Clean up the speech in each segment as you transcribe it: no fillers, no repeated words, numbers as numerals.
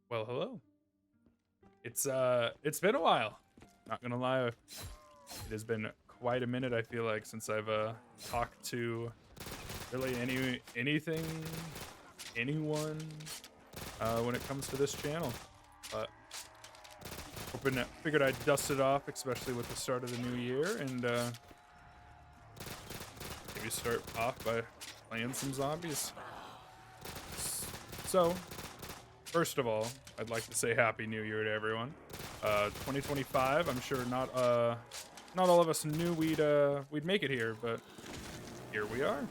Well, hello. It's been a while. Not gonna lie, it has been quite a minute. I feel like since I've talked to really anything, anyone when it comes to this channel. But figured I'd dust it off, especially with the start of the new year, and maybe start off by playing some zombies. So, first of all, I'd like to say Happy New Year to everyone. 2025. I'm sure not all of us knew we'd make it here, but here we are.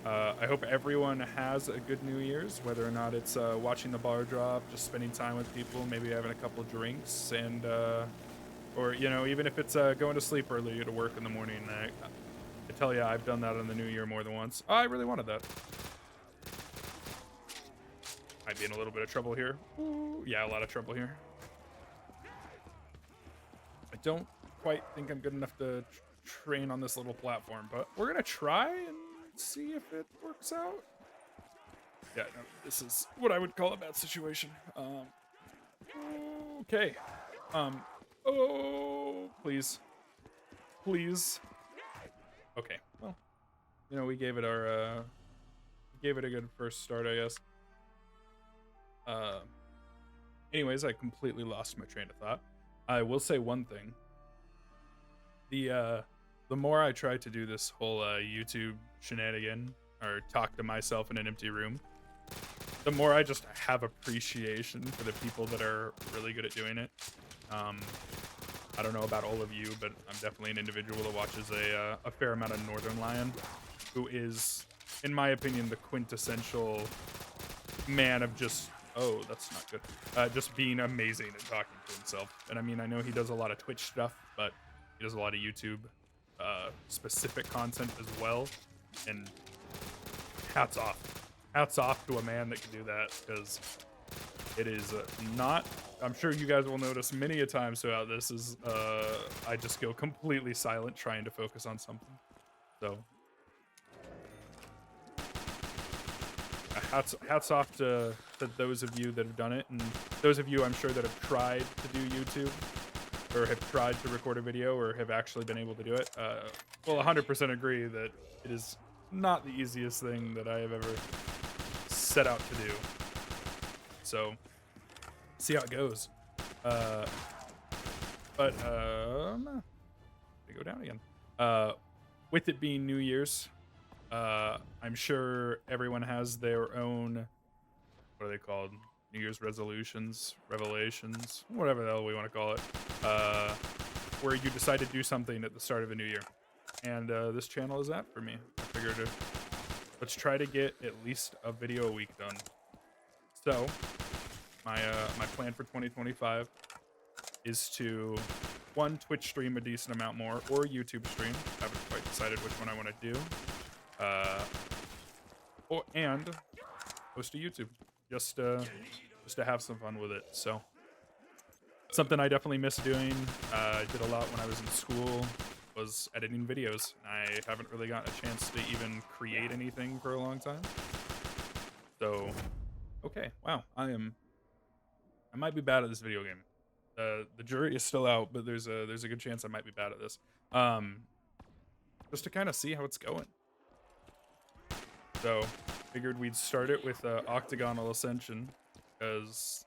I hope everyone has a good New Year's, whether or not it's watching the bar drop, just spending time with people, maybe having a couple drinks, and or even if it's going to sleep early to work in the morning. I tell you, I've done that on the New Year more than once. Oh, I really wanted that. Might be in a little bit of trouble here. Ooh, yeah, a lot of trouble here. I don't quite think I'm good enough to train on this little platform, but we're gonna try and see if it works out. Yeah, no, this is what I would call a bad situation. Okay. Oh, please. Please. Okay, well, we gave it a good first start, I guess. Anyways, I completely lost my train of thought. I will say one thing. The more I try to do this whole YouTube shenanigan or talk to myself in an empty room, the more I just have appreciation for the people that are really good at doing it. I don't know about all of you, but I'm definitely an individual that watches a fair amount of Northern Lion, who is, in my opinion, the quintessential man of just, oh, that's not good, just being amazing at talking to himself. And I mean, I know he does a lot of Twitch stuff, but he does a lot of YouTube specific content as well. And hats off to a man that can do that, because it is not, I'm sure you guys will notice many a times throughout this is I just go completely silent trying to focus on something. So hats off to those of you that have done it, and those of you I'm sure that have tried to do YouTube or have tried to record a video or have actually been able to do it. Well, 100% agree that it is not the easiest thing that I have ever set out to do. So see how it goes. But they go down again. With it being New Year's, I'm sure everyone has their own, what are they called? New Year's resolutions, revelations, whatever the hell we want to call it, where you decide to do something at the start of a new year. And this channel is that for me. I figured let's try to get at least a video a week done. So my plan for 2025 is to, one, Twitch stream a decent amount more, or YouTube stream. I haven't quite decided which one I want to do. And post to YouTube, just to have some fun with it. So something I definitely miss doing. I did a lot when I was in school, was editing videos. I haven't really gotten a chance to even create anything for a long time. So, okay, wow, I might be bad at this video game. The jury is still out, but there's a good chance I might be bad at this. Just to kind of see how it's going. So, figured we'd start it with Octagonal Ascension, because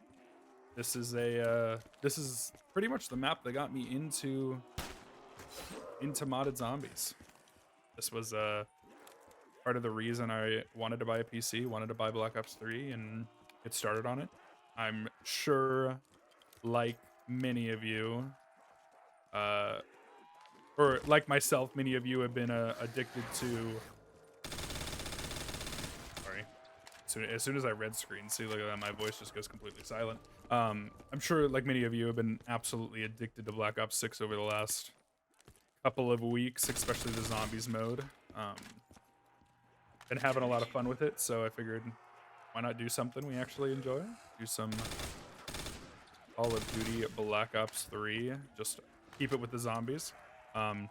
this is pretty much the map that got me into modded zombies. This was part of the reason I wanted to buy a PC, wanted to buy Black Ops 3, and get started on it. I'm sure, like many of you, or like myself, many of you have been addicted to. As soon as I red screen, see, look at that, my voice just goes completely silent. I'm sure, like many of you, have been absolutely addicted to Black Ops 6 over the last couple of weeks, especially the zombies mode. Been having a lot of fun with it, so I figured, why not do something we actually enjoy? Do some Call of Duty Black Ops 3, just keep it with the zombies. If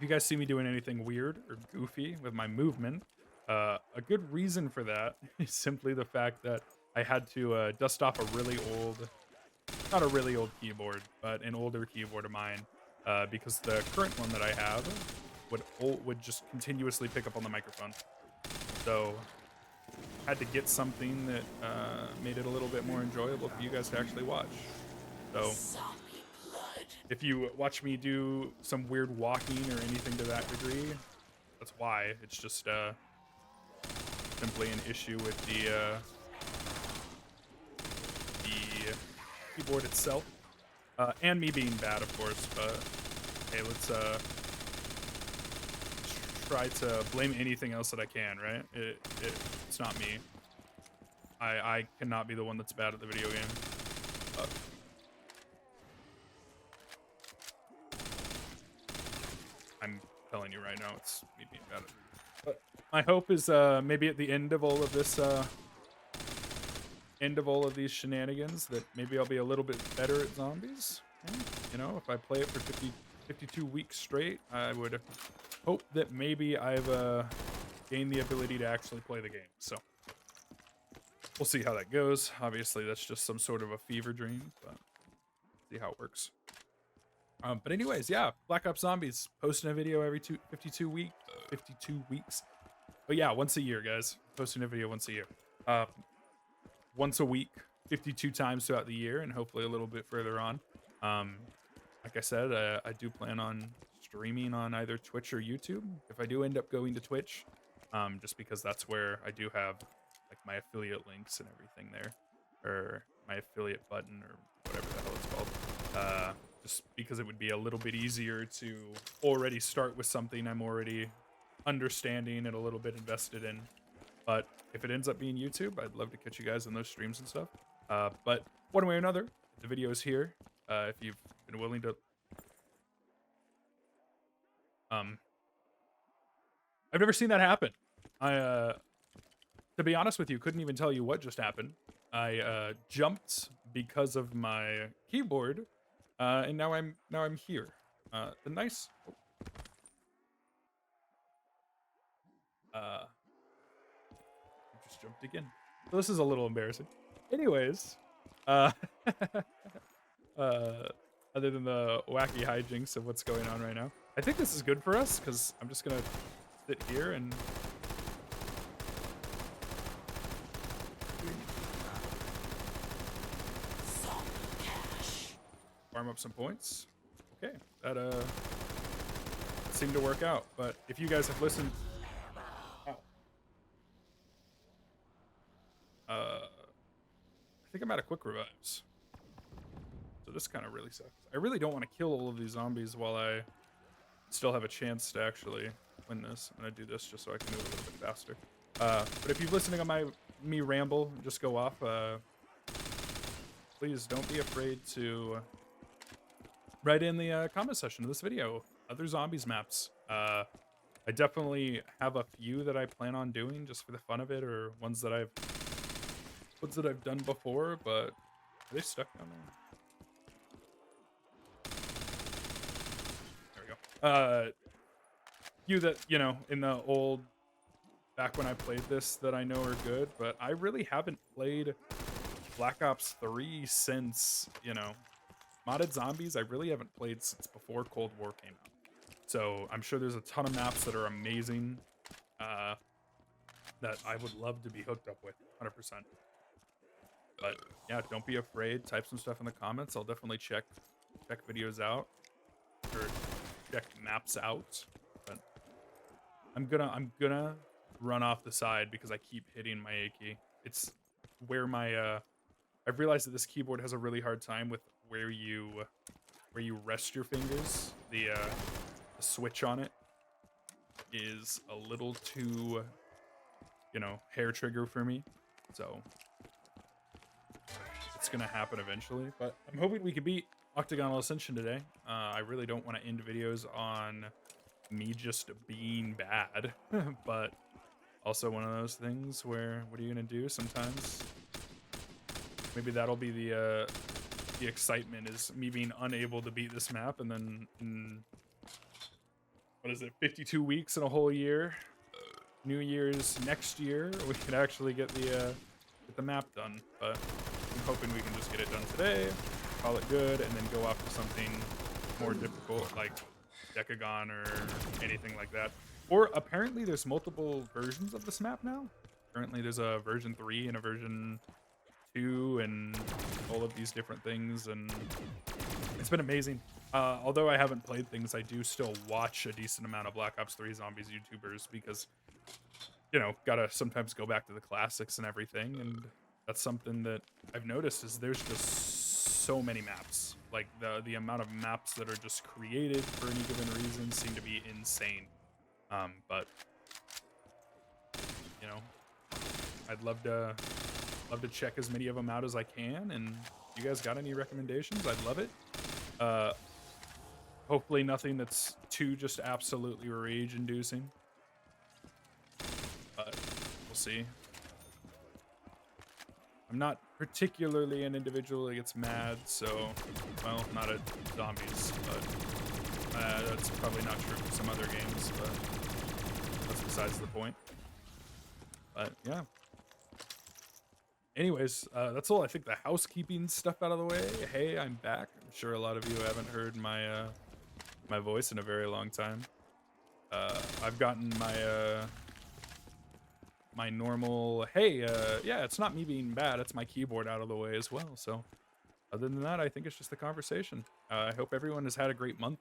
you guys see me doing anything weird or goofy with my movement, a good reason for that is simply the fact that I had to dust off a really old, not a really old keyboard, but an older keyboard of mine, because the current one that I have would just continuously pick up on the microphone. So had to get something that made it a little bit more enjoyable for you guys to actually watch. So if you watch me do some weird walking or anything to that degree, that's why. It's just simply an issue with the keyboard itself, and me being bad, of course. But hey, let's try to blame anything else that I can, right? It's not me. I cannot be the one that's bad at the video game. I'm telling you right now, it's me being bad at it. But my hope is maybe at the end of all of this, end of all of these shenanigans, that maybe I'll be a little bit better at zombies. Yeah, you know, if I play it for 52 weeks straight, I would hope that maybe I've gained the ability to actually play the game. So we'll see how that goes. Obviously, that's just some sort of a fever dream, but see how it works. But anyways, yeah, Black Ops Zombies, posting a video every 52 weeks. But yeah, once a year, guys. Posting a video once a year. Once a week, 52 times throughout the year, and hopefully a little bit further on. Like I said, I do plan on streaming on either Twitch or YouTube. If I do end up going to Twitch, just because that's where I do have like my affiliate links and everything there, or my affiliate button or whatever the hell it's called. Just because it would be a little bit easier to already start with something I'm already understanding and a little bit invested in. But if it ends up being YouTube, I'd love to catch you guys in those streams and stuff. But one way or another, the video is here. If you've been willing to... I've never seen that happen. To be honest with you, couldn't even tell you what just happened. I jumped because of my keyboard, and now I'm here. The nice... just jumped again. So this is a little embarrassing. Anyways, other than the wacky hijinks of what's going on right now, I think this is good for us because I'm just gonna sit here and farm up some points. Okay, that seemed to work out. But if you guys have listened, I think I'm out of quick revives. So this kind of really sucks. I really don't want to kill all of these zombies while I still have a chance to actually win this. I'm gonna do this just so I can move a little bit faster. But if you're listening on me ramble, just go off, please don't be afraid to write in the comment section of this video other zombies maps. I definitely have a few that I plan on doing just for the fun of it, or ones that I've done before, but are they stuck down there? There we go. Few that, you know, in the old, back when I played this that I know are good, but I really haven't played Black Ops 3 since, you know, modded zombies. I really haven't played since before Cold War came out. So I'm sure there's a ton of maps that are amazing, that I would love to be hooked up with, 100%. But yeah, don't be afraid. Type some stuff in the comments. I'll definitely check videos out, or check maps out. But I'm gonna run off the side because I keep hitting my A key. It's where my I've realized that this keyboard has a really hard time with where you rest your fingers. The switch on it is a little too, you know, hair trigger for me. So it's gonna happen eventually, but I'm hoping we can beat Octagonal Ascension today. I really don't want to end videos on me just being bad, but also one of those things where, what are you gonna do? Sometimes maybe that'll be the excitement, is me being unable to beat this map, and then in, what is it, 52 weeks in a whole year, New Year's next year, we can actually get the get the map done. But I'm hoping we can just get it done today, call it good, and then go off to something more difficult like Decagon or anything like that. Or apparently there's multiple versions of this map now. Currently there's a version 3 and a version 2 and all of these different things, and it's been amazing. Although I haven't played things, I do still watch a decent amount of Black Ops 3 Zombies YouTubers because, you know, gotta sometimes go back to the classics and everything, and that's something that I've noticed is there's just so many maps. Like the amount of maps that are just created for any given reason seem to be insane. But you know, I'd love to check as many of them out as I can, and if you guys got any recommendations, I'd love it. Hopefully nothing that's too just absolutely rage inducing, but we'll see. I'm not particularly an individual that gets mad, so, well, not at zombies, but that's probably not true for some other games, but that's besides the point. But yeah. Anyways, that's all. I think the housekeeping stuff out of the way. Hey, I'm back. I'm sure a lot of you haven't heard my my voice in a very long time. I've gotten my my normal, hey, yeah, it's not me being bad, it's my keyboard out of the way as well. So other than that, I think it's just the conversation. I hope everyone has had a great month,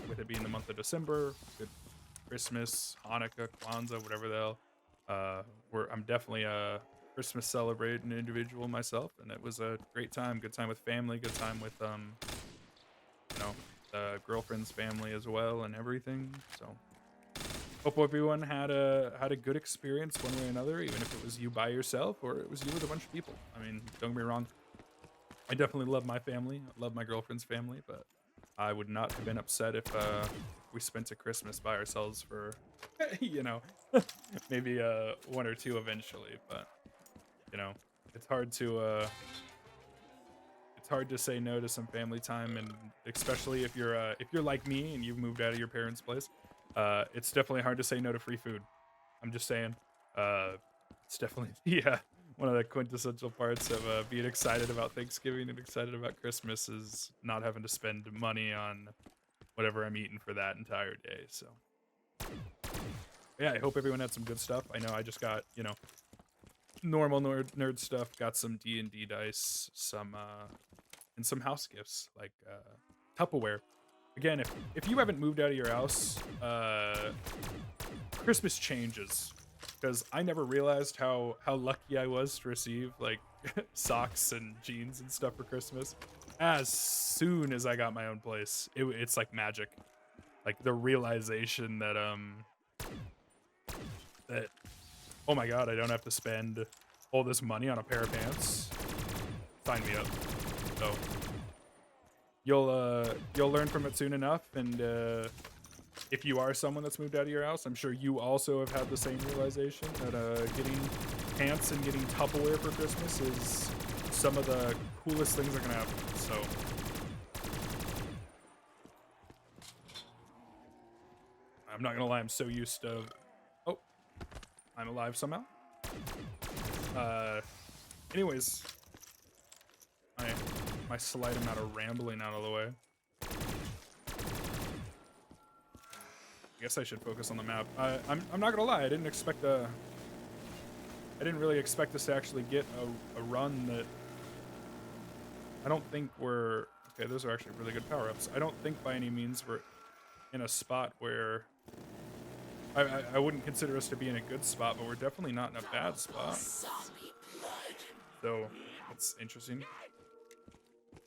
with it being the month of December. Good Christmas, Hanukkah, Kwanzaa, whatever the hell. I'm definitely a Christmas celebrating individual myself, and it was a great time. Good time with family, good time with you know, the girlfriend's family as well and everything. So hope everyone had a good experience one way or another, even if it was you by yourself or it was you with a bunch of people. I mean, don't get me wrong, I definitely love my family. I love my girlfriend's family, but I would not have been upset if we spent a Christmas by ourselves for, you know, maybe 1 or 2 eventually. But you know, it's hard to say no to some family time, and especially if you're like me and you've moved out of your parents' place. It's definitely hard to say no to free food. I'm just saying. It's definitely one of the quintessential parts of being excited about Thanksgiving and excited about Christmas is not having to spend money on whatever I'm eating for that entire day. So yeah, I hope everyone had some good stuff. I know I just got, you know, normal nerd stuff. Got some D&D dice, and some house gifts like Tupperware. Again, if you haven't moved out of your house, Christmas changes, because I never realized how lucky I was to receive like socks and jeans and stuff for Christmas. As soon as I got my own place, it's like magic. Like the realization that oh my god, I don't have to spend all this money on a pair of pants. Sign me up. So you'll learn from it soon enough, and if you are someone that's moved out of your house, I'm sure you also have had the same realization that getting pants and getting Tupperware for Christmas is some of the coolest things that can happen. So I'm not gonna lie, I'm so used to, oh, I'm alive somehow. Anyways, my slight amount of rambling out of the way. I guess I should focus on the map. I'm not gonna lie, I didn't really expect us to actually get a run that I don't think we're, okay, those are actually really good power-ups. I don't think by any means we're in a spot where, I wouldn't consider us to be in a good spot, but we're definitely not in a bad spot. So, that's interesting.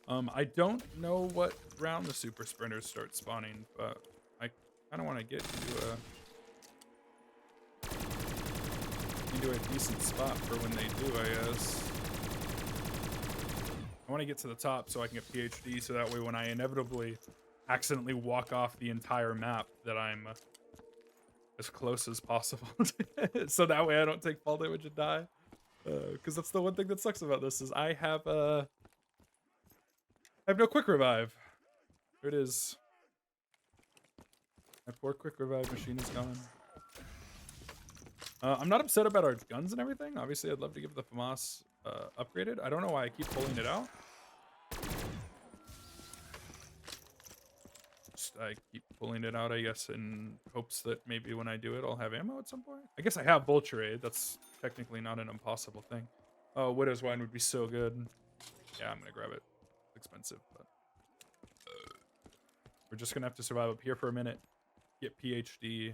I don't know what round the super sprinters start spawning, but I kind of want to get into a decent spot for when they do, I guess. I want to get to the top so I can get PhD, so that way when I inevitably accidentally walk off the entire map, that I'm as close as possible. So that way I don't take fall damage and die. Because that's the one thing that sucks about this, is I have no quick revive. There it is. My poor quick revive machine is gone. I'm not upset about our guns and everything. Obviously, I'd love to give the FAMAS upgraded. I don't know why I keep pulling it out. I keep pulling it out, I guess, in hopes that maybe when I do it, I'll have ammo at some point. I guess I have Vulture Aid. That's technically not an impossible thing. Oh, Widow's Wine would be so good. Yeah, I'm gonna grab it. It's expensive, but we're just gonna have to survive up here for a minute, get PhD,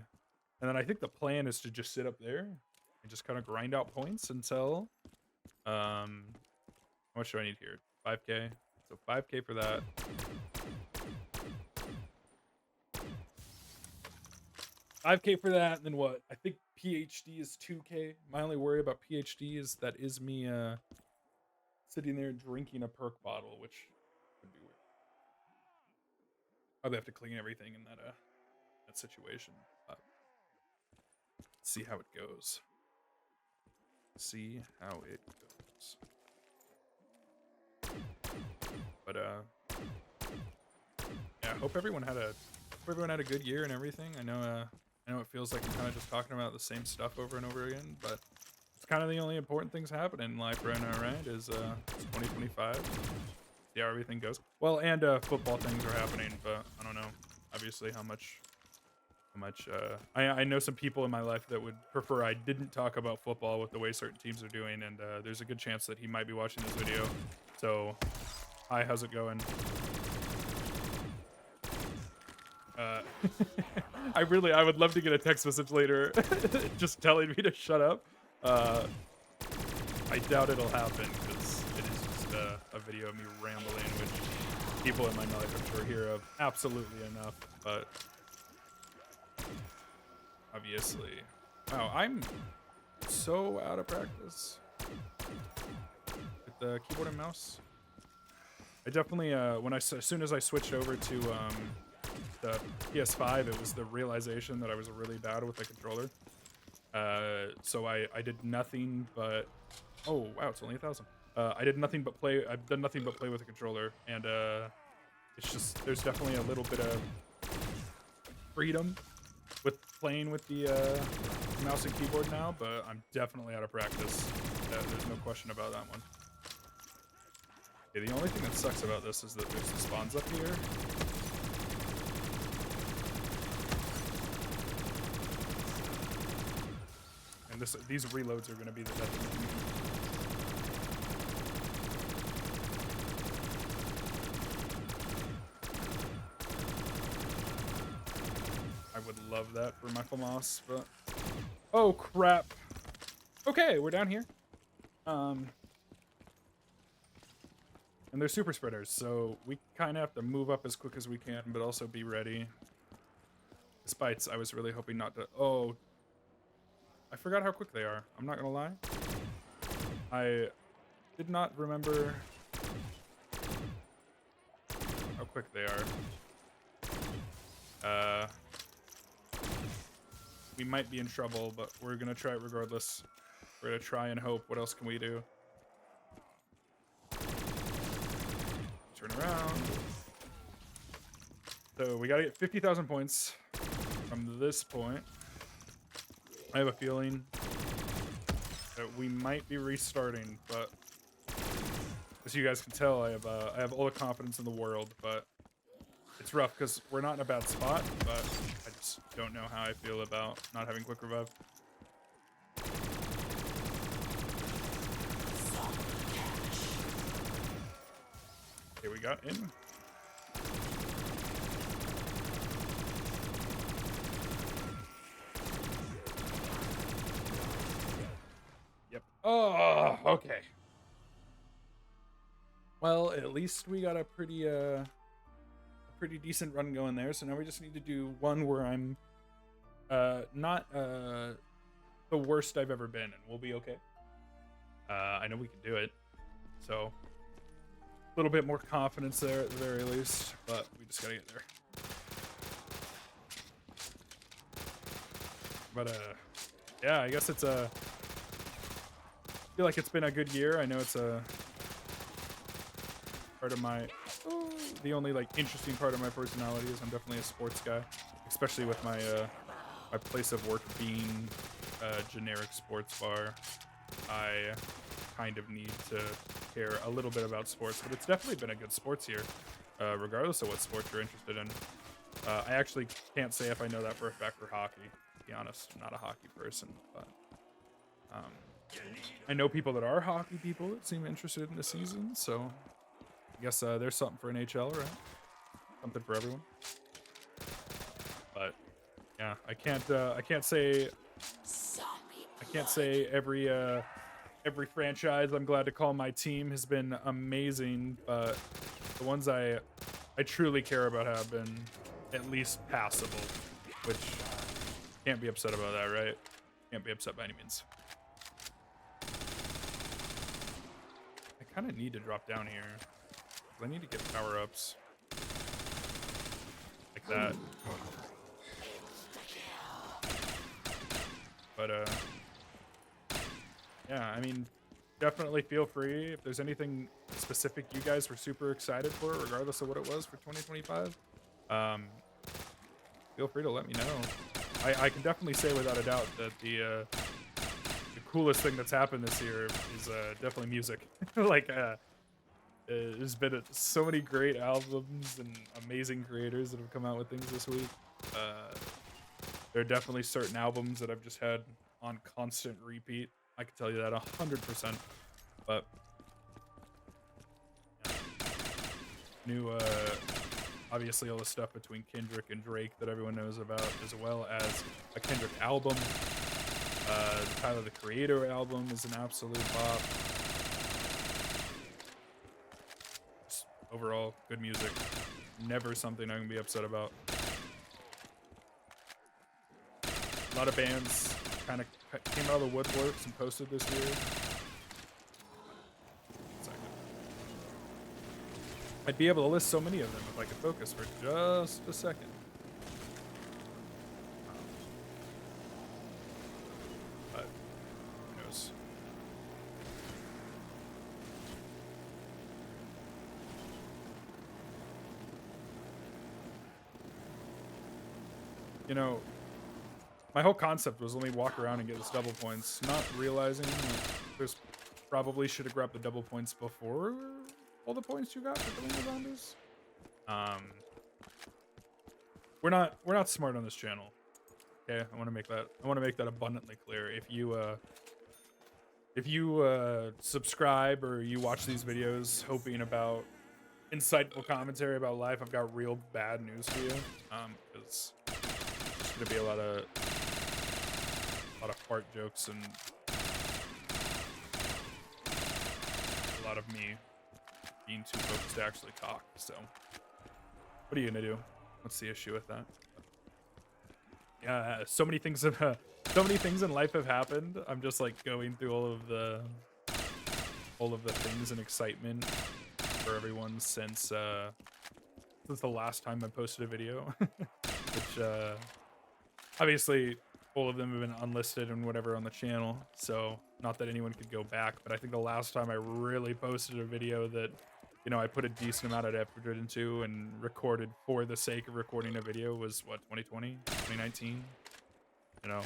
and then I think the plan is to just sit up there and just kind of grind out points until, how much do I need here? 5K. So 5K for that. 5K for that, and then what? I think PhD is 2K. My only worry about PhD is that is me sitting there drinking a perk bottle, which would be weird. Probably have to clean everything in that situation. But let's see how it goes. See how it goes. But yeah, I hope everyone had a good year and everything. I know it feels like I'm kind of just talking about the same stuff over and over again, but it's kind of the only important things happening in life right now, right? It's 2025. See how everything goes. Well, and football things are happening, but I don't know, obviously, how much. I know some people in my life that would prefer I didn't talk about football with the way certain teams are doing, and there's a good chance that he might be watching this video. So, hi, how's it going? I would love to get a text message later just telling me to shut up. I doubt it'll happen because it is just a video of me rambling, which people in my life I'm sure hear of absolutely enough, but obviously. Wow, I'm so out of practice with the keyboard and mouse. I definitely, as soon as I switched over to the PS5, it was the realization that I was really bad with the controller. So I did nothing but, oh wow, it's only 1,000. I did nothing but play. I've done nothing but play with the controller, and it's just there's definitely a little bit of freedom with playing with the mouse and keyboard now, but I'm definitely out of practice. There's no question about that one. Okay, the only thing that sucks about this is that there's the spawns up here. And these reloads are going to be the death of me. I would love that for my FAMAS, but... Oh, crap. Okay, we're down here. And they're super spreaders, so we kind of have to move up as quick as we can, but also be ready. Despite, I was really hoping not to... Oh... I forgot how quick they are. I'm not gonna lie. I did not remember how quick they are. We might be in trouble, but we're gonna try it regardless. We're gonna try and hope. What else can we do? Turn around. So we gotta get 50,000 points from this point. I have a feeling that we might be restarting, but as you guys can tell, I have all the confidence in the world, but it's rough because we're not in a bad spot, but I just don't know how I feel about not having quick revive. Okay, we got in. Oh, okay. Well, at least we got a pretty decent run going there. So now we just need to do one where I'm not the worst I've ever been, and we'll be okay. I know we can do it. So a little bit more confidence there at the very least, but we just gotta get there. But yeah, I guess it's a. I feel like it's been a good year. I know it's a part of my the only like interesting part of my personality is I'm definitely a sports guy, especially with my my place of work being a generic sports bar. I kind of need to care a little bit about sports, but it's definitely been a good sports year, regardless of what sport you're interested in. I actually can't say if I know that for a fact for hockey. To be honest, I'm not a hockey person, but I know people that are hockey people that seem interested in the season, so I guess there's something for NHL, right? Something for everyone. But yeah, I can't say every franchise I'm glad to call my team has been amazing, but the ones I truly care about have been at least passable, which can't be upset about that, right? Can't be upset by any means. I kind of need to drop down here. I need to get power-ups. Like that. But, yeah, I mean, definitely feel free. If there's anything specific you guys were super excited for, regardless of what it was for 2025, feel free to let me know. I can definitely say without a doubt that the coolest thing that's happened this year is definitely music. Like, there's been so many great albums and amazing creators that have come out with things this week. There are definitely certain albums that I've just had on constant repeat. I can tell you that 100%. But yeah. New, obviously all the stuff between Kendrick and Drake that everyone knows about, as well as a Kendrick album. Tyler the Creator album is an absolute bop. Just overall, good music. Never something I can be upset about. A lot of bands kind of came out of the woodworks and posted this year. I'd be able to list so many of them if I could focus for just a second. But who knows? You know, my whole concept was let me walk around and get this double points, not realizing that there's probably should have grabbed the double points before all the points you got for killing the zombies. We're not smart on this channel. Okay, I want to make that abundantly clear. If you subscribe or you watch these videos hoping about insightful commentary about life, I've got real bad news for you. Because there's gonna be a lot of fart jokes and a lot of me being too focused to actually talk. So what are you gonna do? What's the issue with that? Yeah, so many things in life have happened. I'm just like going through all of the things and excitement for everyone since the last time I posted a video. Which obviously all of them have been unlisted and whatever on the channel, so not that anyone could go back, but I think the last time I really posted a video that, you know, I put a decent amount of effort into and recorded for the sake of recording a video was what, 2020, 2019? You know,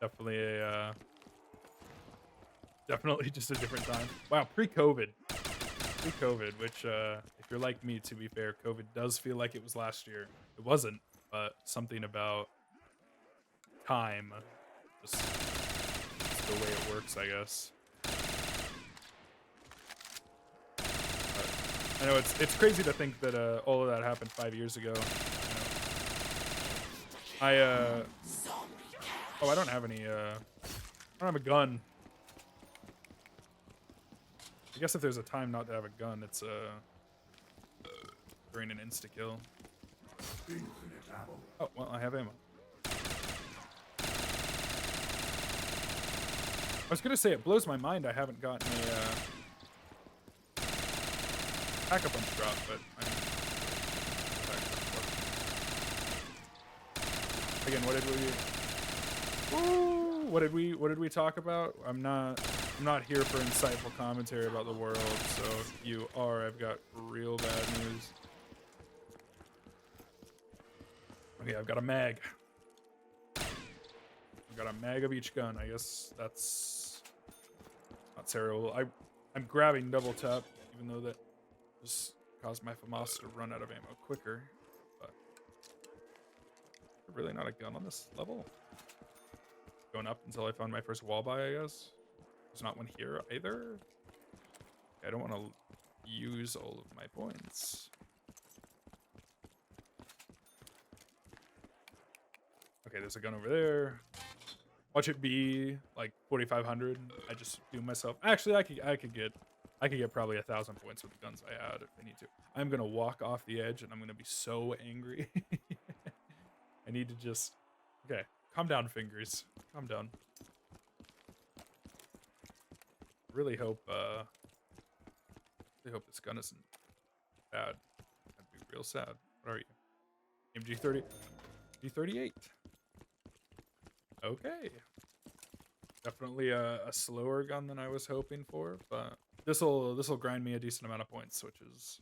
definitely just a different time. Wow, pre-COVID, which if you're like me, to be fair, COVID does feel like it was last year. It wasn't, but something about time, just the way it works, I guess. But I know it's crazy to think that all of that happened 5 years ago. You know, I don't have any I don't have a gun. I guess if there's a time not to have a gun, it's during an insta kill. Oh well, I have ammo. I was gonna say it blows my mind I haven't gotten a pack-a-punch drop, but again, what did we talk about? I'm not here for insightful commentary about the world, so if you are, I've got real bad news. Okay, I've got a mag. got a mag of each gun. I guess that's not terrible. I'm grabbing double tap, even though that just caused my FAMAS to run out of ammo quicker. But really not a gun on this level. Going up until I found my first wall buy, I guess. There's not one here either. I don't want to use all of my points. Okay, there's a gun over there. Watch it be like 4,500. I just do myself. Actually, I could get probably 1,000 points with the guns I had if I need to. I'm gonna walk off the edge and I'm gonna be so angry. I need to just. Okay, calm down, fingers. Calm down. Really hope this gun isn't bad. I'd be real sad. What are you? MG30, G38. Okay. Definitely a slower gun than I was hoping for, but this'll grind me a decent amount of points, which is,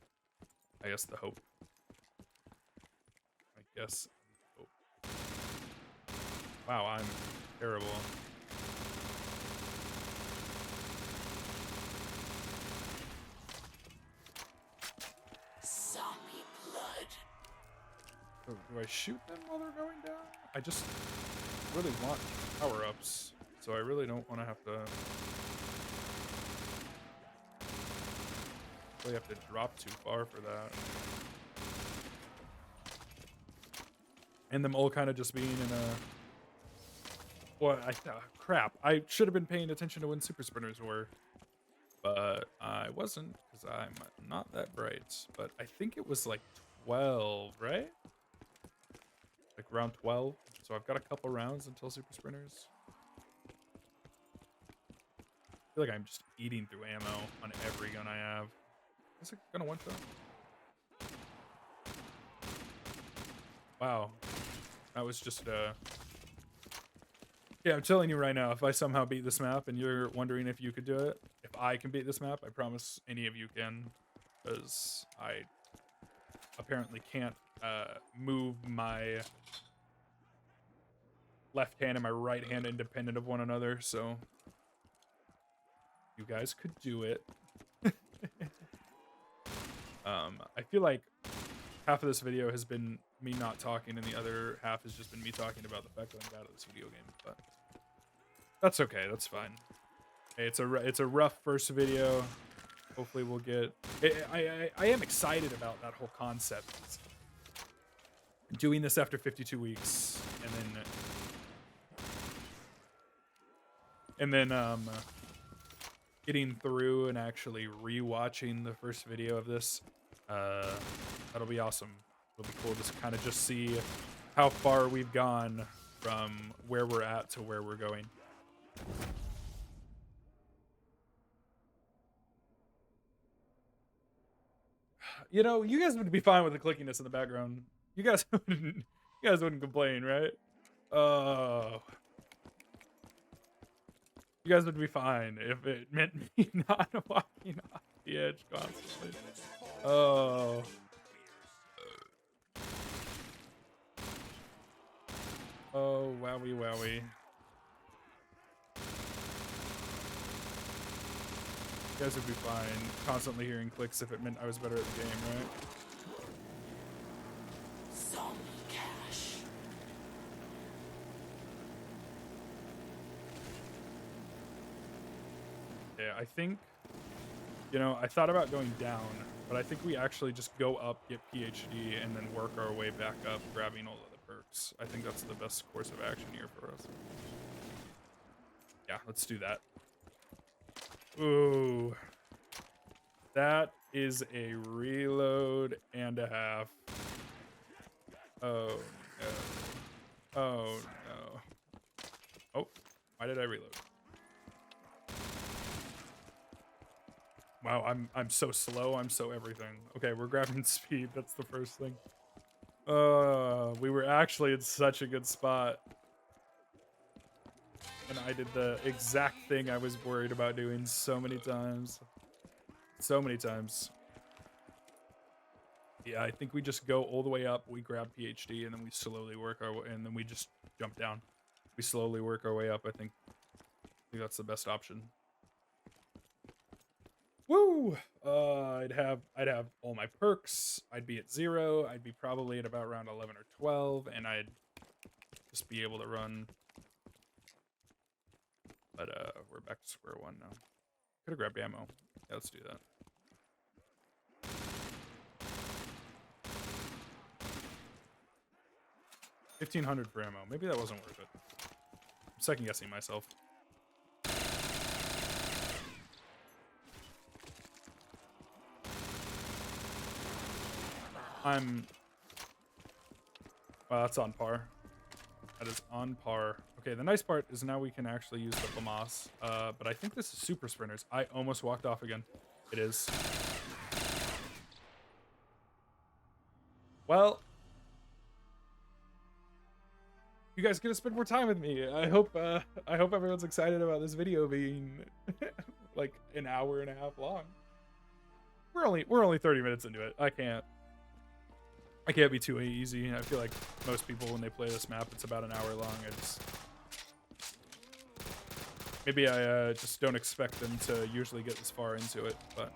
I guess, the hope. I guess. Hope. Wow, I'm terrible. Do I shoot them while they're going down? I just really want power-ups, so I really don't want to have to drop too far for that. And them all kind of just being in a... Well, crap. I should have been paying attention to when super sprinters were, but I wasn't because I'm not that bright. But I think it was like 12, right? Like round 12. So I've got a couple rounds until super sprinters. I feel like I'm just eating through ammo on every gun I have. Is it gonna one shot? Wow. That was just yeah, I'm telling you right now, if I somehow beat this map and you're wondering if you could do it, if I can beat this map, I promise any of you can. Because I apparently can't move my left hand and my right hand independent of one another, so you guys could do it. I feel like half of this video has been me not talking and the other half has just been me talking about the fact that I'm bad at this video game, but that's okay, that's fine. Hey, it's a rough first video. Hopefully we'll get... I am excited about that whole concept. Doing this after 52 weeks, and then getting through and actually re-watching the first video of this. That'll be awesome. It'll be cool to kind of just see how far we've gone from where we're at to where we're going. You know, you guys would be fine with the clickiness in the background. You guys wouldn't complain, right? You guys would be fine if it meant me not walking off the edge constantly. Oh. Oh, wowie, wowie. You guys would be fine constantly hearing clicks if it meant I was better at the game, right? Some cash. Yeah, I think, you know, I thought about going down, but I think we actually just go up, get PhD, and then work our way back up, grabbing all of the perks. I think that's the best course of action here for us. Yeah, let's do that. Ooh. That is a reload and a half. Oh, no. Oh, no. Oh, why did I reload? Wow, I'm so slow. I'm so everything. Okay, we're grabbing speed. That's the first thing. We were actually in such a good spot. And I did the exact thing I was worried about doing so many times. So many times. Yeah, I think we just go all the way up, we grab PhD, and then we slowly work our way, and then we just jump down. we slowly work our way up. I think that's the best option. Woo! I'd have all my perks. I'd be at 0. I'd be probably at about round 11 or 12, and I'd just be able to run. But we're back to square one now. Could have grabbed ammo. Yeah, let's do that. $1,500 for ammo. Maybe that wasn't worth it. I'm second guessing myself. Well, that's on par. That is on par. Okay, the nice part is now we can actually use the FAMAS. But I think this is super sprinters. I almost walked off again. It is. Well, you guys get to spend more time with me. I hope everyone's excited about this video being like an hour and a half long. We're only 30 minutes into it. I can't be too easy. I feel like most people, when they play this map, it's about an hour long. Maybe I just don't expect them to usually get this far into it, but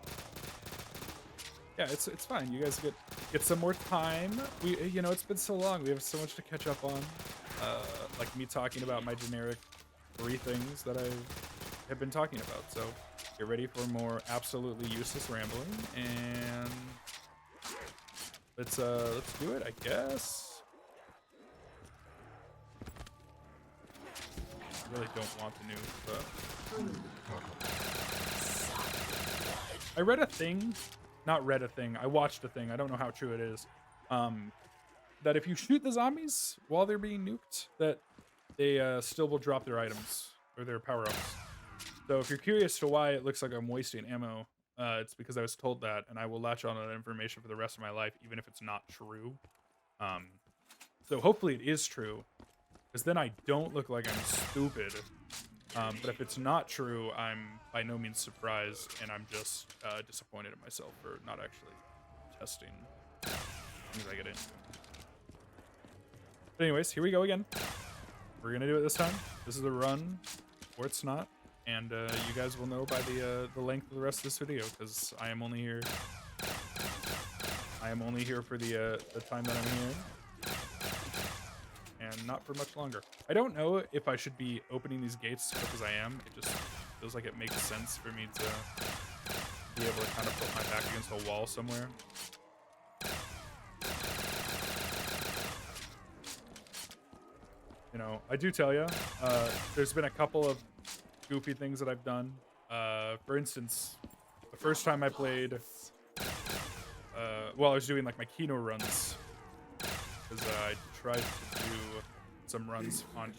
yeah, it's fine. You guys get some more time. It's been so long. We have so much to catch up on. Like me talking about my generic 3 things that I have been talking about. So get ready for more absolutely useless rambling, and let's do it, I guess. I really don't want the nuke, but I read a thing, I watched a thing, I don't know how true it is, that if you shoot the zombies while they're being nuked, that they still will drop their items or their power-ups. So if you're curious to why it looks like I'm wasting ammo, it's because I was told that, and I will latch on to that information for the rest of my life, even if it's not true. So hopefully it is true, because then I don't look like I'm stupid. But if it's not true, I'm by no means surprised, and I'm just disappointed in myself for not actually testing things I get into. But anyways, here we go again. We're gonna do it this time. This is a run, or it's not. And you guys will know by the length of the rest of this video, because I am only here for the time that I'm here, and not for much longer. I don't know if I should be opening these gates because I am. It just feels like it makes sense for me to be able to kind of put my back against a wall somewhere. I do tell you, there's been a couple of goofy things that I've done. For instance, the first time I played, I was doing like my Kino runs, because I tried to do some runs on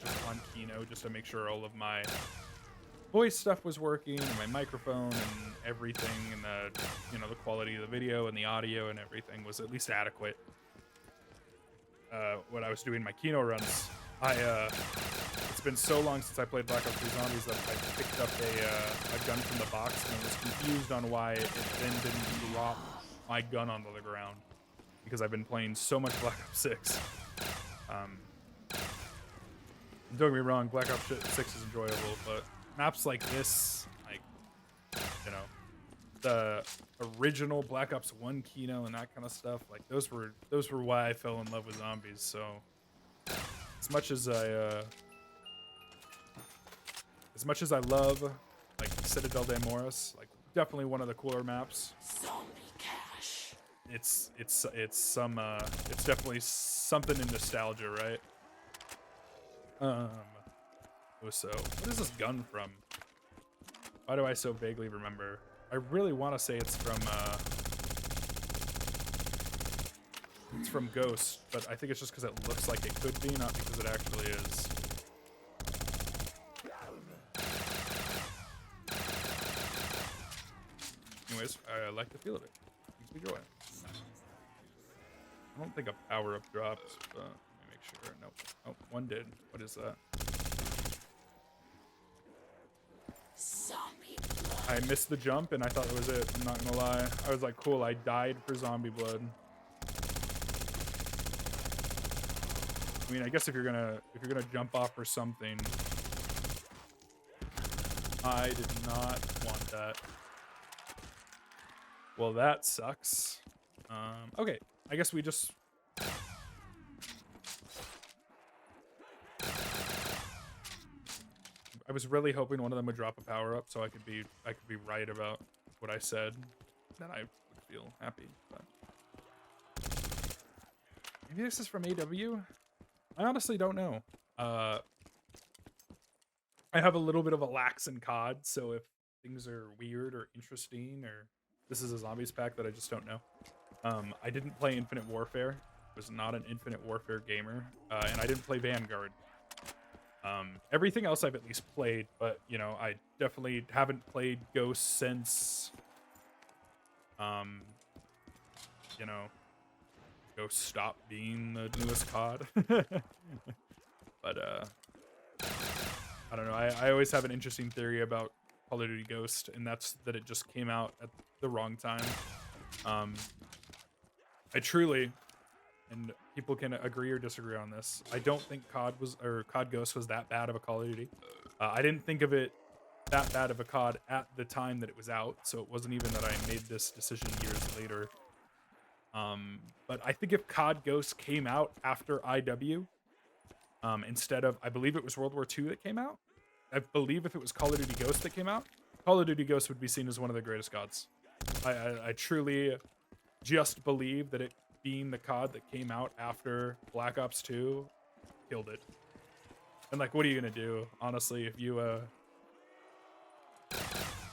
Kino just to make sure all of my voice stuff was working, and my microphone and everything, and the quality of the video and the audio and everything was at least adequate. When I was doing my Kino runs, it's been so long since I played Black Ops 3 Zombies that I picked up a gun from the box and was confused on why it then didn't drop my gun onto the ground, because I've been playing so much Black Ops 6. Don't get me wrong, Black Ops 6 is enjoyable, but maps like this, the original Black Ops 1 Kino and that kind of stuff, like those were why I fell in love with zombies. So as much as I love like Citadel de Moris, like definitely one of the cooler maps. Zombie cash. It's definitely something in nostalgia, right? So what is this gun from? Why do I so vaguely remember? I really want to say it's from Ghost, but I think it's just because it looks like it could be, not because it actually is. Anyways, I like the feel of it. Keeps me going. I don't think a power-up dropped, but let me make sure. Nope. Oh, one did. What is that? Zombie. I missed the jump, and I thought that was it. I'm not gonna lie. I was like, cool, I died for zombie blood. I mean, I guess if you're gonna jump off or something, I did not want that. Well, that sucks. Okay, I guess we just. I was really hoping one of them would drop a power up, so I could be right about what I said. Then I would feel happy. But maybe this is from AW. I honestly don't know. I have a little bit of a lax in COD, so if things are weird or interesting, or this is a zombies pack that I just don't know. I didn't play Infinite Warfare. Was not an Infinite Warfare gamer, and I didn't play Vanguard. Everything else I've at least played, but you know, I definitely haven't played Ghost since, you know, Ghost stopped being the newest COD. But I don't know. I always have an interesting theory about Call of Duty Ghost, and that's that it just came out at the wrong time. I truly, and people can agree or disagree on this, I don't think COD Ghost was that bad of a Call of Duty. I didn't think of it that bad of a COD at the time that it was out, so it wasn't even that I made this decision years later. But I think if COD Ghost came out after IW, instead of, I believe it was World War II that came out. I believe if it was Call of Duty Ghost that came out, Call of Duty Ghost would be seen as one of the greatest CODs. I truly just believe that it being the COD that came out after Black Ops 2 killed it. And like, what are you gonna do, honestly, if you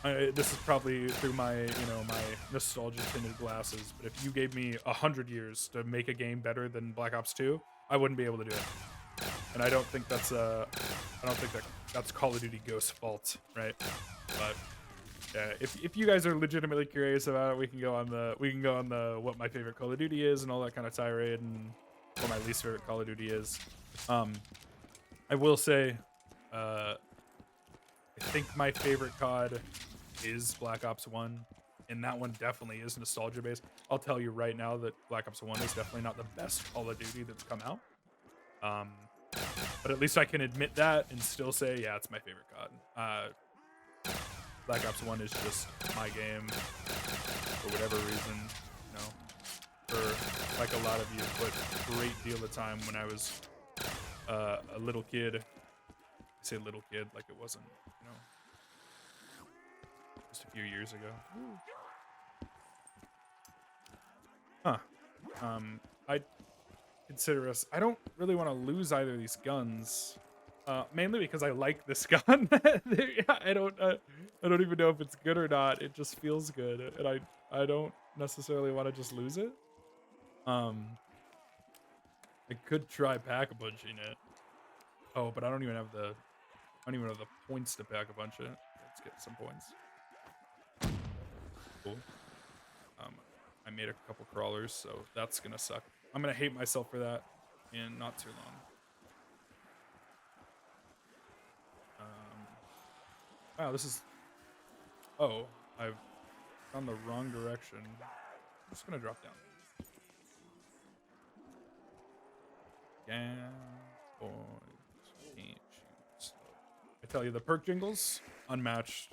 this is probably through my, you know, my nostalgia tinted glasses, but if you gave me 100 years to make a game better than Black Ops 2, I wouldn't be able to do it. And I don't think that's that's Call of Duty Ghost's fault, right? But yeah, if you guys are legitimately curious about it, we can go on the what my favorite Call of Duty is and all that kind of tirade, and what my least favorite Call of Duty is. I will say, I think my favorite COD is Black Ops 1, and that one definitely is nostalgia based. I'll tell you right now that Black Ops 1 is definitely not the best Call of Duty that's come out. But at least I can admit that and still say, yeah, it's my favorite COD. Black Ops 1 is just my game for whatever reason, you know. For like a lot of you, but a great deal of time when I was a little kid. I say little kid like it wasn't, you know, just a few years ago. I'd consider us. I don't really want to lose either of these guns. Mainly because I like this gun. I don't even know if it's good or not. It just feels good, and I don't necessarily want to just lose it. I could try pack-a-punching it. Oh, but I don't even have the points to pack-a-punch it. Let's get some points. Cool. I made a couple crawlers, so that's gonna suck. I'm gonna hate myself for that in not too long. Wow, this is... Oh, I've gone the wrong direction. I'm just gonna drop down. Yeah, boys, can't shoot slow. I tell you, the perk jingles, unmatched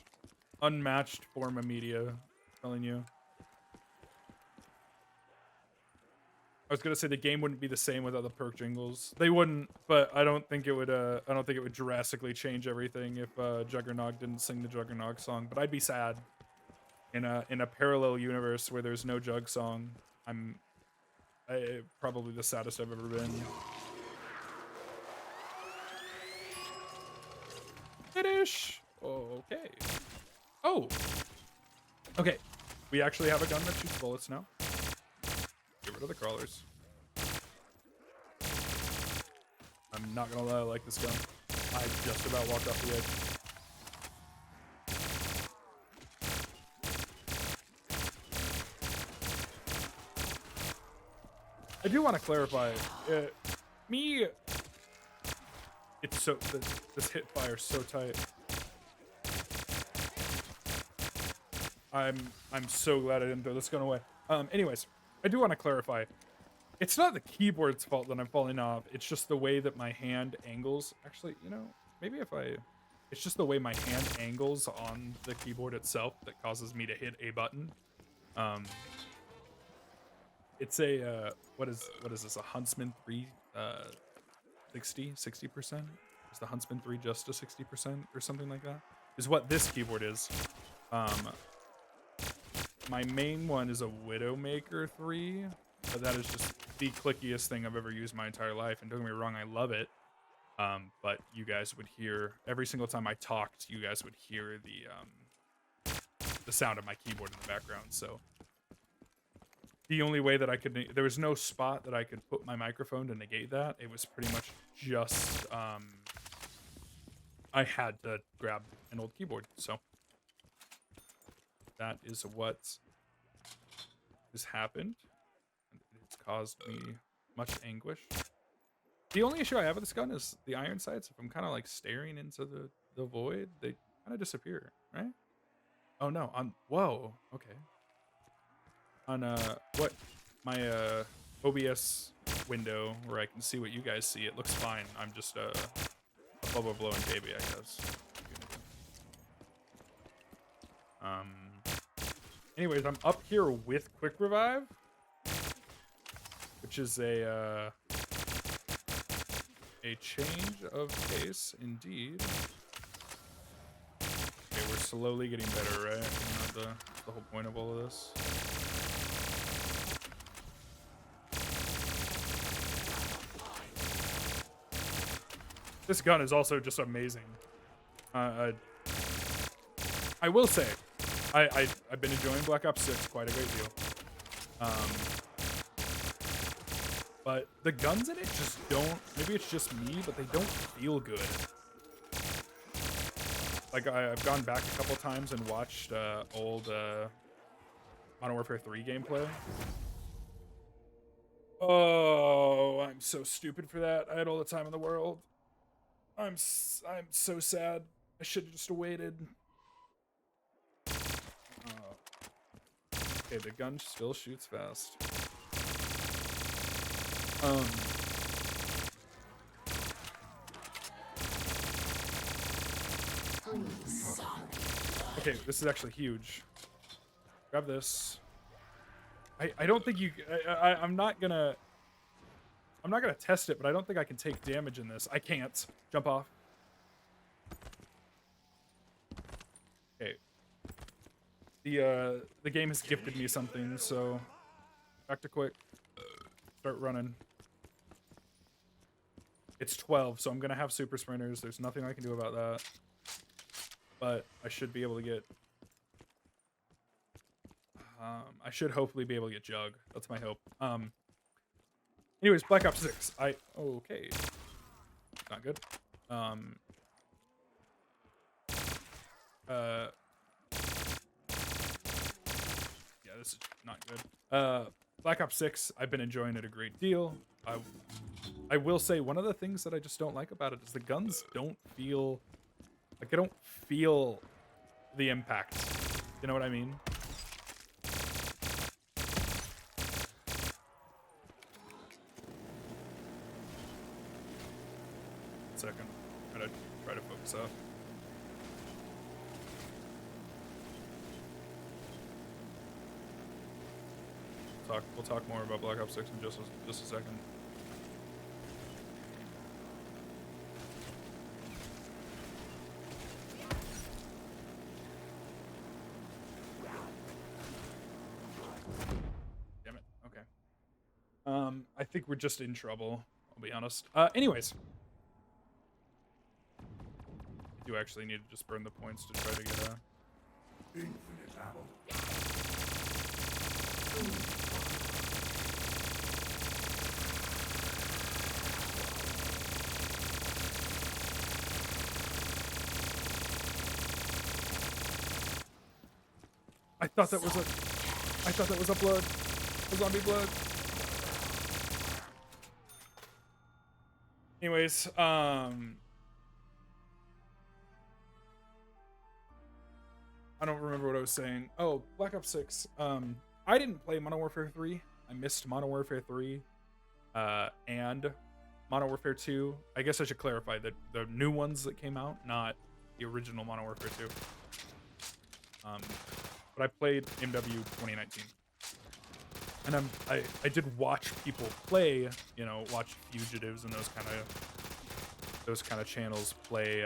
form of media. I'm telling you. I was gonna say the game wouldn't be the same without the perk jingles. They wouldn't, but I don't think it would. I don't think it would drastically change everything if Juggernog didn't sing the Juggernog song. But I'd be sad in a parallel universe where there's no Jug song. Probably the saddest I've ever been. Finish. Okay. Oh. Okay. We actually have a gun that shoots bullets now. Get rid of the crawlers. I'm not gonna lie, I like this gun. I just about walked off the edge. I do want to clarify, it's so, this hip fire is so tight. I'm so glad I didn't throw this gun away. Anyways, I do want to clarify. It's not the keyboard's fault that I'm falling off. It's just the way that my hand angles. Actually, you know, maybe if I... It's just the way my hand angles on the keyboard itself that causes me to hit a button. It's a, what is this? A Huntsman 3, 60%? Is the Huntsman 3 just a 60% or something like that? Is what this keyboard is. My main one is a Widowmaker 3, but that is just the clickiest thing I've ever used my entire life. And don't get me wrong, I love it. But you guys would hear every single time I talked, you guys would hear the sound of my keyboard in the background. So the only way that I could, there was no spot that I could put my microphone to negate that. It was pretty much just, I had to grab an old keyboard. So that is what has happened. It's caused me much anguish. The only issue I have with this gun is the iron sights. If I'm kind of like staring into the void, they kind of disappear, right? Oh no, whoa, okay. On what my OBS window where I can see what you guys see, it looks fine. I'm just a bubble blowing baby, I guess. Anyways, I'm up here with Quick Revive, which is a change of pace indeed. Okay, we're slowly getting better, right? Isn't that the whole point of all of this? This gun is also just amazing. I will say, I've been enjoying Black Ops 6 quite a great deal. But the guns in it just don't, maybe it's just me, but they don't feel good. Like, I've gone back a couple times and watched old Modern Warfare 3 gameplay. Oh, I'm so stupid for that. I had all the time in the world. I'm so sad. I should have just waited. Okay, the gun still shoots fast. Okay, this is actually huge. Grab this. I don't think you... I'm not gonna test it, but I don't think I can take damage in this. I can't. Jump off. Okay. The game has gifted me something, so back to quick. Start running. It's 12, so I'm gonna have super sprinters. There's nothing I can do about that. But I should be able to get... I should hopefully be able to get Jug. That's my hope. Anyways, Black Ops 6. Okay. Not good. Yeah, this is not good. Black Ops 6, I've been enjoying it a great deal. I will say one of the things that I just don't like about it is the guns don't feel... Like, I don't feel the impact. You know what I mean? Second. I'm gonna try to focus up. We'll talk more about Black Ops 6 in just a second. Damn it. Okay. I think we're just in trouble, I'll be honest. Anyways. I do actually need to just burn the points to try to get a... Infinite ammo. I thought that was a blood. A zombie blood. Anyways, I don't remember what I was saying. Oh, Black Ops 6. I didn't play Modern Warfare 3. I missed Modern Warfare 3. and Modern Warfare 2. I guess I should clarify that the new ones that came out, not the original Modern Warfare 2. But I played MW 2019. And I did watch people play, you know, watch Fugitives and those kind of channels play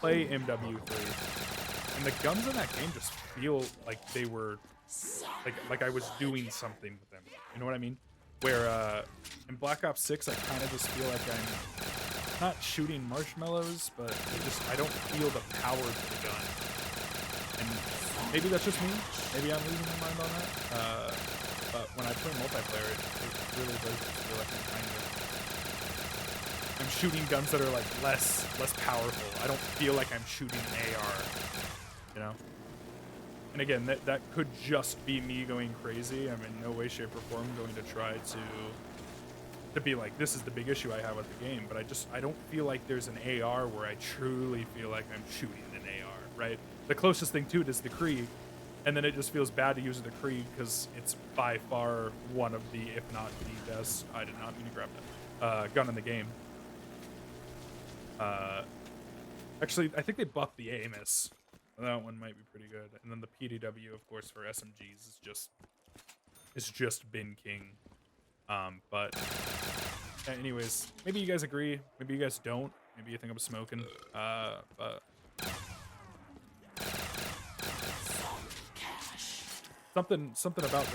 MW3. And the guns in that game just feel like they were like I was doing something with them. You know what I mean? Where in Black Ops 6 I kind of just feel like I'm not shooting marshmallows, but I don't feel the power to the gun. And maybe that's just me. Maybe I'm losing my mind on that. But when I play multiplayer, it really does feel like I'm shooting guns that are like less powerful. I don't feel like I'm shooting an AR, you know. And again, that could just be me going crazy. I'm in no way, shape, or form going to try to be like, this is the big issue I have with the game. But I don't feel like there's an AR where I truly feel like I'm shooting an AR, right? The closest thing to it is the Krieg, and then it just feels bad to use the Krieg because it's by far one of the, if not the best, I did not mean to grab that, gun in the game. Actually, I think they buffed the AMS. That one might be pretty good. And then the PDW, of course, for SMGs is just been king. But yeah, anyways, maybe you guys agree, maybe you guys don't. Maybe you think I'm smoking. But something about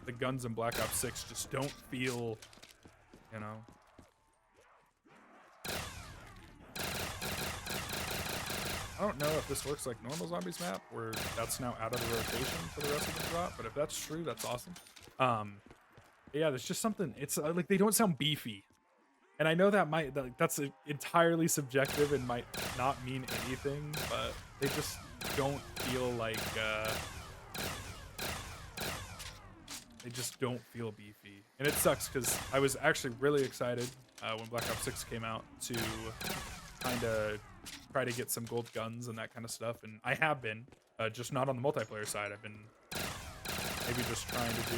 the guns in Black Ops 6 just don't feel, you know. I don't know if this works like normal zombies map, where that's now out of the rotation for the rest of the drop, but if that's true, that's awesome. Yeah, there's just something, it's like they don't sound beefy. And I know that's entirely subjective and might not mean anything, but they just don't feel like, they just don't feel beefy. And it sucks because I was actually really excited when Black Ops 6 came out to kind of try to get some gold guns and that kind of stuff, and I have been, just not on the multiplayer side. I've been maybe just trying to do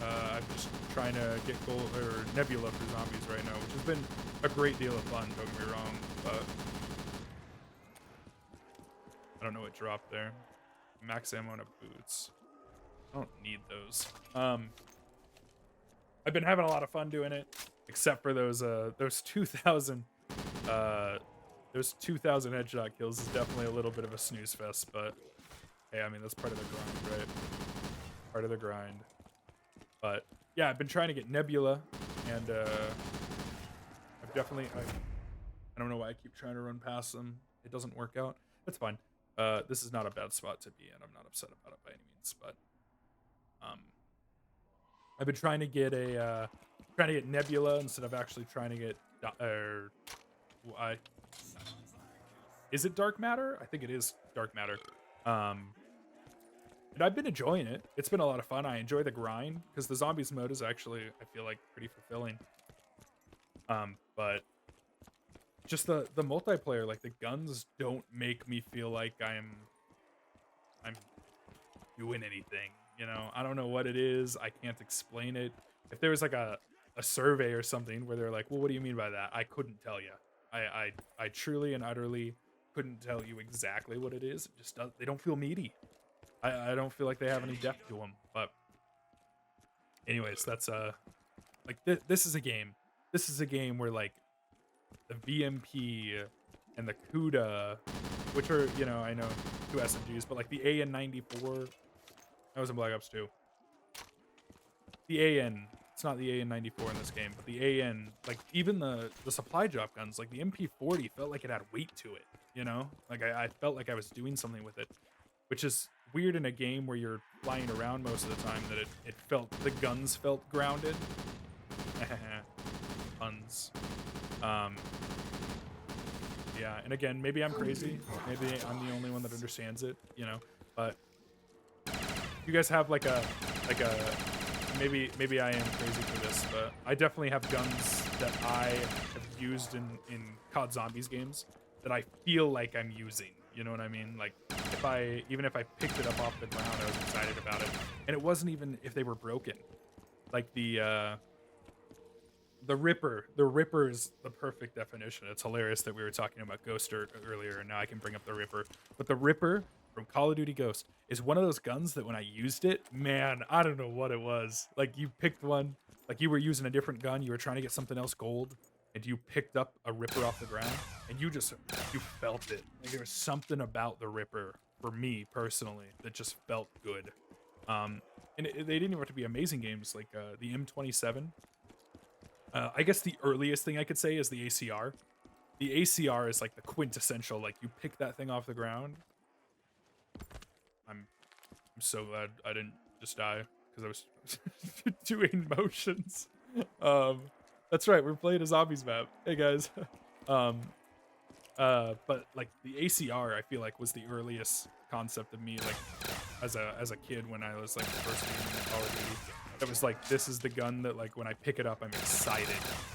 I'm just trying to get gold or Nebula for zombies right now, which has been a great deal of fun, don't get me wrong, but I don't know what dropped there. Max ammo and boots. I don't need those. I've been having a lot of fun doing it, except for those 2,000 headshot kills is definitely a little bit of a snooze fest, but hey, I mean, that's part of the grind, right? Part of the grind. But yeah, I've been trying to get Nebula, and I've definitely, I don't know why I keep trying to run past them. It doesn't work out. It's fine. This is not a bad spot to be in. I'm not upset about it by any means, but I've been trying to get Nebula instead of actually trying to get is it Dark Matter? I think it is Dark Matter. And I've been enjoying it. It's been a lot of fun. I enjoy the grind because the zombies mode is actually, I feel like, pretty fulfilling. But just the multiplayer, like the guns don't make me feel like I'm doing anything. You know, I don't know what it is. I can't explain it. If there was like a survey or something where they're like, well, what do you mean by that? I couldn't tell you. I truly and utterly couldn't tell you exactly what it is. It just does, they don't feel meaty. I don't feel like they have any depth to them. But anyways, that's like this is a game. This is a game where like the VMP and the CUDA, which are, you know, I know 2 SMGs, but like the AN-94, that was in Black Ops 2. The AN, it's not the AN-94 in this game, but the AN, like even the supply drop guns, like the MP40 felt like it had weight to it, you know? Like I felt like I was doing something with it, which is weird in a game where you're flying around most of the time, that it felt, the guns felt grounded. Puns. Yeah, and again, maybe I'm crazy. Maybe I'm the only one that understands it, you know? But you guys have like a maybe I am crazy for this, but I definitely have guns that I have used in COD Zombies games that I feel like I'm using, You know what I mean? Like, even if I picked it up off the ground, I was excited about it. And it wasn't even if they were broken. Like the Ripper is the perfect definition. It's hilarious that we were talking about Ghost earlier, and now I can bring up the Ripper. But the Ripper from Call of Duty Ghost is one of those guns that when I used it, man, I don't know what it was. Like, you picked one, like you were using a different gun, you were trying to get something else gold, and you picked up a Ripper off the ground, and you felt it. Like, there was something about the Ripper, for me personally, that just felt good. And they didn't even have to be amazing games, like the M27. I guess the earliest thing I could say is the ACR. The ACR is like the quintessential, like you pick that thing off the ground. I'm so glad I didn't just die because I was doing motions. That's right, we're playing a zombies map. Hey guys. But like the ACR, I feel like was the earliest concept of me, like as a kid when I was like first game in Call of Duty. That was like, this is the gun that like when I pick it up, I'm excited.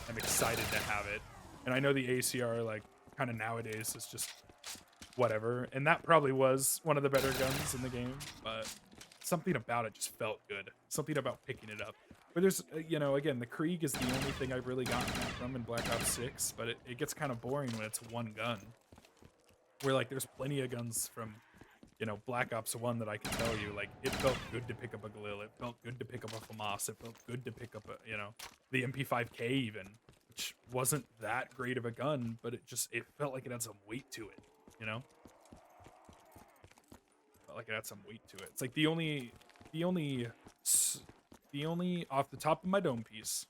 I'm excited to have it. And I know the ACR like kind of nowadays is just whatever. And that probably was one of the better guns in the game, but something about it just felt good. Something about picking it up. But there's, you know, again, the Krieg is the only thing I've really gotten that from in Black Ops 6, but it gets kind of boring when it's one gun. Where like there's plenty of guns from, you know, Black Ops 1 that I can tell you, like, it felt good to pick up a Galil, it felt good to pick up a FAMAS, it felt good to pick up a, you know, the MP5K even, which wasn't that great of a gun, but it felt like it had some weight to it, you know? Felt like it had some weight to it. It's like the only, off the top of my dome piece,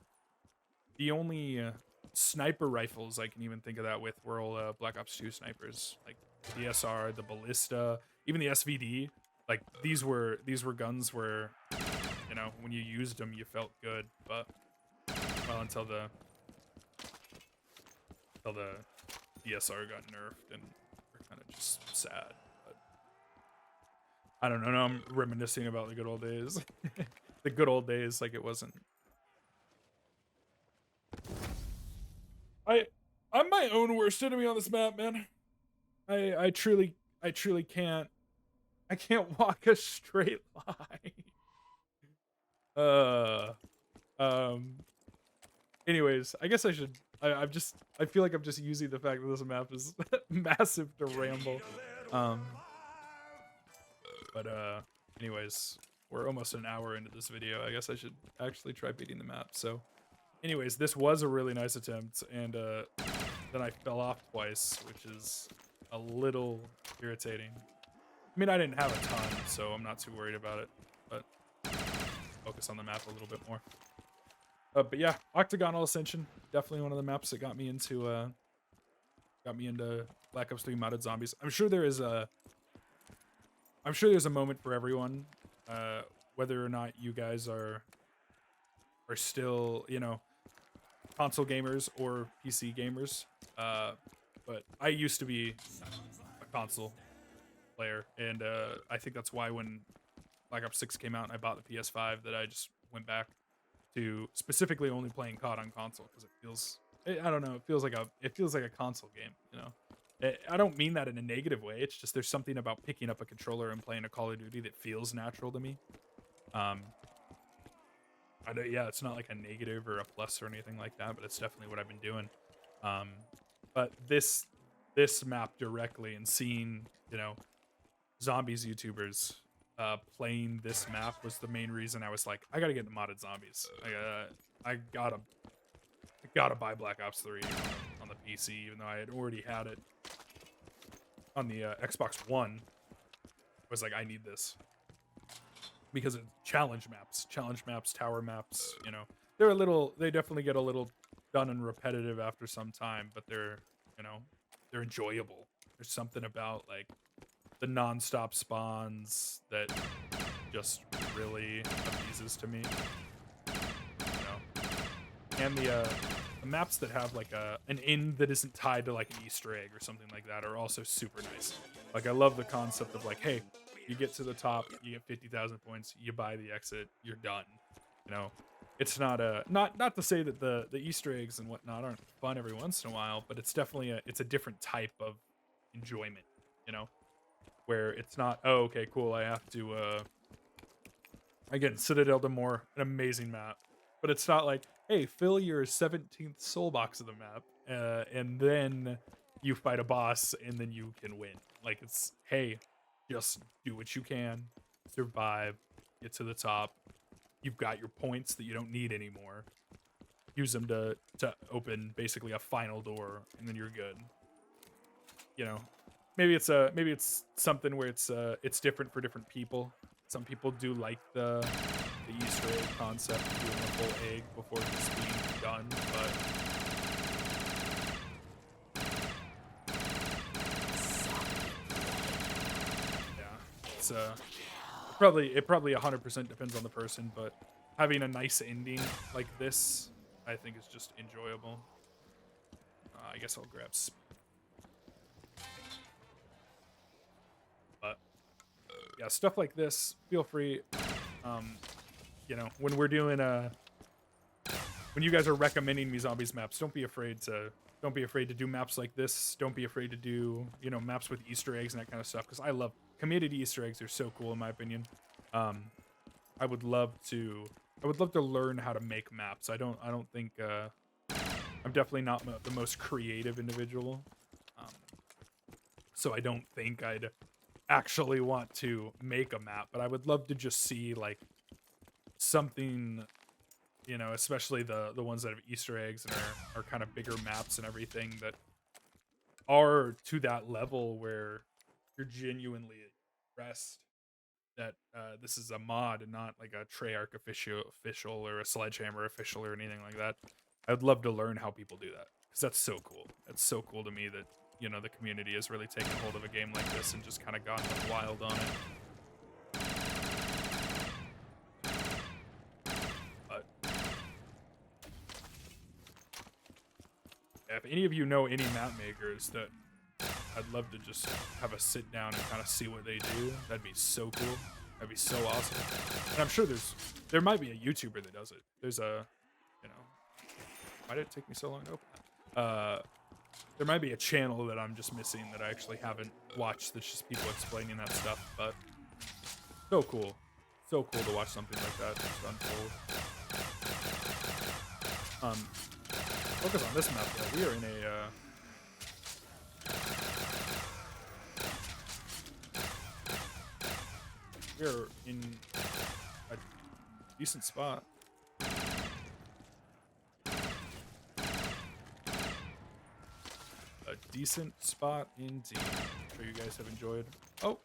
the only sniper rifles I can even think of that with were all Black Ops 2 snipers, like the SR, the Ballista, even the SVD. Like these were guns where, you know, when you used them you felt good, but well, until the DSR got nerfed and we're kind of just sad. But I don't know. Now I'm reminiscing about the good old days. The good old days, like it wasn't. I'm my own worst enemy on this map, man. I truly can't. I can't walk a straight line. Anyways, I guess I should. I feel like I'm just using the fact that this map is massive to ramble. Anyways, we're almost an hour into this video. I guess I should actually try beating the map. So, anyways, this was a really nice attempt, and then I fell off twice, which is a little irritating. I mean, I didn't have a ton, so I'm not too worried about it, but focus on the map a little bit more. But yeah, Octagonal Ascension, definitely one of the maps that got me into Black Ops 3 modded zombies. I'm sure there's a moment for everyone, whether or not you guys are still, you know, console gamers or PC gamers. But I used to be a console player, and I think that's why when Black Ops 6 came out and I bought the PS5 that I just went back to specifically only playing COD on console, because it feels, I don't know, it feels like a console game, you know. I don't mean that in a negative way. It's just there's something about picking up a controller and playing a Call of Duty that feels natural to me. Yeah, it's not like a negative or a plus or anything like that, but it's definitely what I've been doing. But this map directly, and seeing, you know, zombies YouTubers playing this map was the main reason I was like, I gotta get into modded zombies. I gotta buy Black Ops 3 on the PC, even though I had already had it on the Xbox One. I was like, I need this because it's challenge maps, tower maps. You know, they definitely get a little done and repetitive after some time, but they're enjoyable. There's something about like the non-stop spawns that just really appeases to me, you know. And the maps that have like an end that isn't tied to like an Easter egg or something like that are also super nice. Like I love the concept of like, hey, you get to the top, you get 50,000 points, you buy the exit, you're done. You know, it's not not to say that the Easter eggs and whatnot aren't fun every once in a while, but it's definitely it's a different type of enjoyment, you know. where it's not, oh, okay, cool, I have to, again, Citadel de More, an amazing map. But it's not like, hey, fill your 17th soul box of the map, and then you fight a boss, and then you can win. Like, it's, hey, just do what you can, survive, get to the top. You've got your points that you don't need anymore. Use them to open basically a final door, and then you're good. You know, maybe it's something where it's different for different people. Some people do like the Easter egg concept of doing a full egg before just being done, but yeah, it's probably 100% depends on the person, but having a nice ending like this, I think is just enjoyable. I guess I'll grab but yeah, stuff like this, feel free. You know, when we're doing when you guys are recommending me zombies maps, don't be afraid to do maps like this. Don't be afraid to do, you know, maps with Easter eggs and that kind of stuff, because I love community Easter eggs. Are so cool in my opinion. I would love to learn how to make maps. I don't think I'm definitely not the most creative individual. So I don't think I'd actually want to make a map, but I would love to just see like something, you know, especially the ones that have Easter eggs and are kind of bigger maps and everything, that are to that level where you're genuinely impressed that this is a mod and not like a Treyarch official or a Sledgehammer official or anything like that. I'd love to learn how people do that, because that's so cool. It's so cool to me that, you know, the community has really taken hold of a game like this and just kind of gone wild on it. But yeah, if any of you know any map makers that I'd love to just have a sit down and kind of see what they do, that'd be so cool. That'd be so awesome. And I'm sure there might be a YouTuber that does it. There's a, you know, why did it take me so long to open that? There might be a channel that I'm just missing that I actually haven't watched, that's just people explaining that stuff, but so cool. So cool to watch something like that just unfold. Focus on this map though. We are in a we're in a decent spot. A decent spot indeed. I'm sure you guys have enjoyed. Oh,